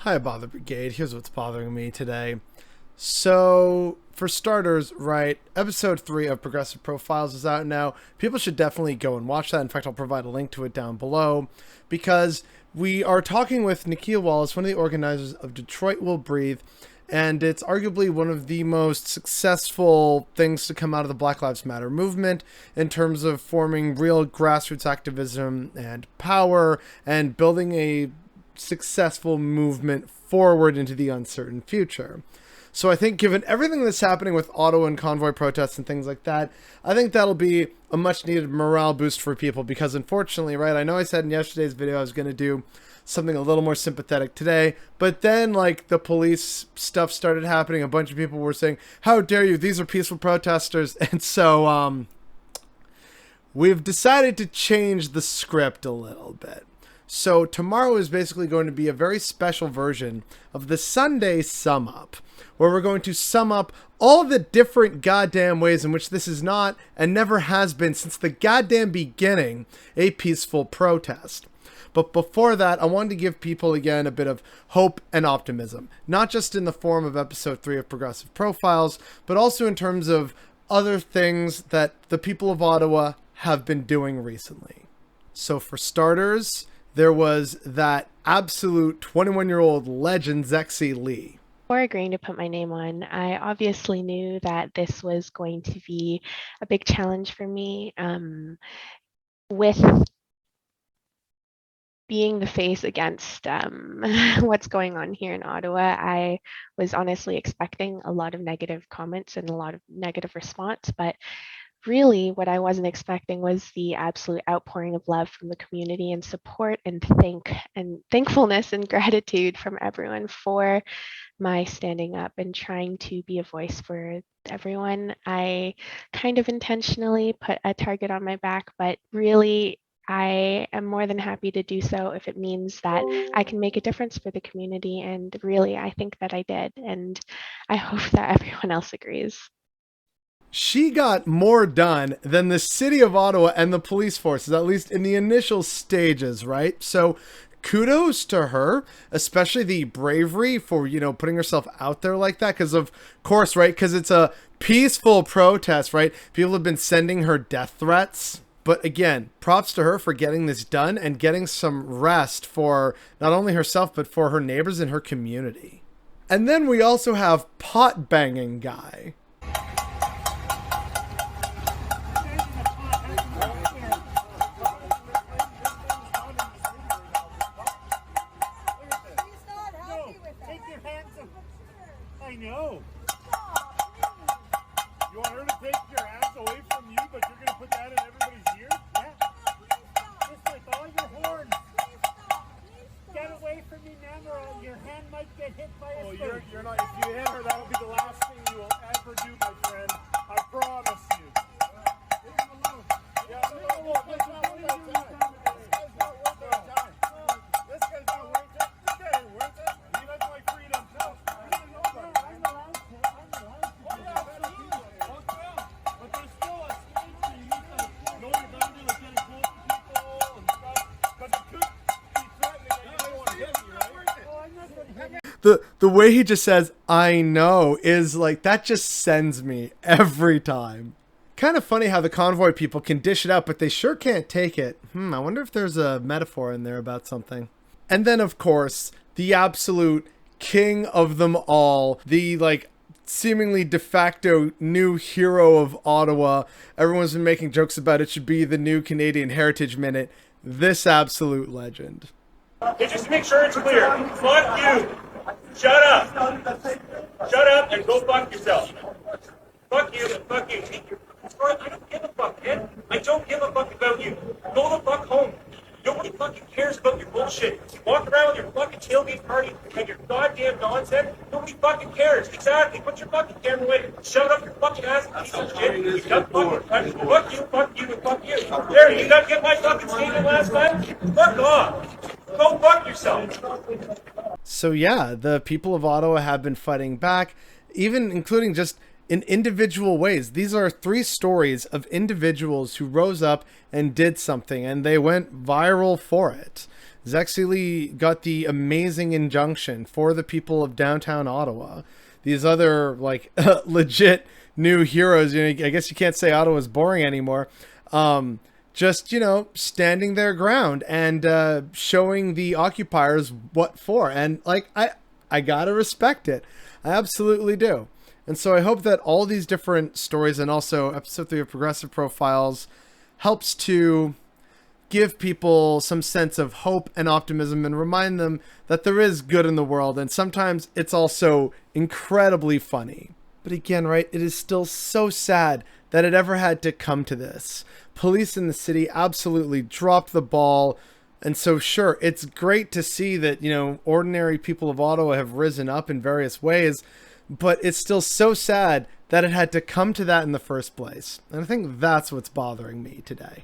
Hi, Bother Brigade. Here's what's bothering me today. So, for starters, right, episode 3 of Progressive Profiles is out now. People should definitely go and watch that. In fact, I'll provide a link to it down below, because we are talking with Nikhil Wallace, one of the organizers of Detroit Will Breathe, and it's arguably one of the most successful things to come out of the Black Lives Matter movement in terms of forming real grassroots activism and power and building a successful movement forward into the uncertain future. So I think given everything that's happening with Ottawa and convoy protests and things like that, I think that'll be a much needed morale boost for people, because unfortunately, right, I know I said in yesterday's video I was going to do something a little more sympathetic today, but then like the police stuff started happening. A bunch of people were saying, how dare you, these are peaceful protesters. And so we've decided to change the script a little bit. So tomorrow is basically going to be a very special version of the Sunday sum up, where we're going to sum up all the different goddamn ways in which this is not, and never has been since the goddamn beginning, a peaceful protest. But before that, I wanted to give people again a bit of hope and optimism, not just in the form of episode 3 of Progressive Profiles, but also in terms of other things that the people of Ottawa have been doing recently. So for starters, there was that absolute 21-year-old legend, Zexi Lee. Before agreeing to put my name on, I obviously knew that this was going to be a big challenge for me. With being the face against what's going on here in Ottawa, I was honestly expecting a lot of negative comments and a lot of negative response, but really what I wasn't expecting was the absolute outpouring of love from the community and support and thankfulness and gratitude from everyone for my standing up and trying to be a voice for everyone. I kind of intentionally put a target on my back, but really I am more than happy to do so if it means that I can make a difference for the community. And really, I think that I did. And I hope that everyone else agrees. She got more done than the city of Ottawa and the police forces, at least in the initial stages, right? So kudos to her, especially the bravery for, putting herself out there like that. Because of course, right? Because it's a peaceful protest, right? People have been sending her death threats. But again, props to her for getting this done and getting some rest for not only herself, but for her neighbors and her community. And then we also have pot banging guy. I know. You want her to take your hands away from you, but you're going to put that in everybody's ear? Yeah. Just with all your horns. Get away from me, man, or your hand might get hit by a spoon. You're not. If you hit her, that'll be the last thing you will ever do, my friend. I promise you. Leave him alone. Yeah, leave him alone. Let's not waste our time. This guy's not worth it. This guy ain't worth it. He doesn't like freedom. No. The way he just says, I know, is like, that just sends me every time. Kind of funny how the convoy people can dish it out, but they sure can't take it. I wonder if there's a metaphor in there about something. And then, of course, the absolute king of them all, the seemingly de facto new hero of Ottawa. Everyone's been making jokes about it should be the new Canadian Heritage Minute. This absolute legend. Okay, just to make sure it's clear, fuck you. Shut up. Shut up and go fuck yourself. Fuck you and fuck you. I don't give a fuck, man. I don't give a fuck about you. Go the fuck home. Nobody fucking cares about your bullshit. You walk around with your fucking tailgate party and your goddamn nonsense. Nobody fucking cares. Exactly. Put your fucking camera away. Shut up your fucking ass, piece of shit. You got fucking fuck you, and fuck you. There, you got to get my fucking statement last time? Fuck off. Go fuck yourself. So yeah, the people of Ottawa have been fighting back, even including just in individual ways. These are 3 stories of individuals who rose up and did something, and they went viral for it. Zexi Lee got the amazing injunction for the people of downtown Ottawa. These other, like, legit new heroes, I guess you can't say Ottawa's boring anymore. Just, standing their ground and showing the occupiers what for. And, like, I gotta respect it. I absolutely do. And so I hope that all these different stories, and also episode 3 of Progressive Profiles, helps to give people some sense of hope and optimism and remind them that there is good in the world. And sometimes it's also incredibly funny. But again, right, it is still so sad that it ever had to come to this. Police in the city absolutely dropped the ball. And so, sure, it's great to see that, ordinary people of Ottawa have risen up in various ways. But it's still so sad that it had to come to that in the first place. And I think that's what's bothering me today.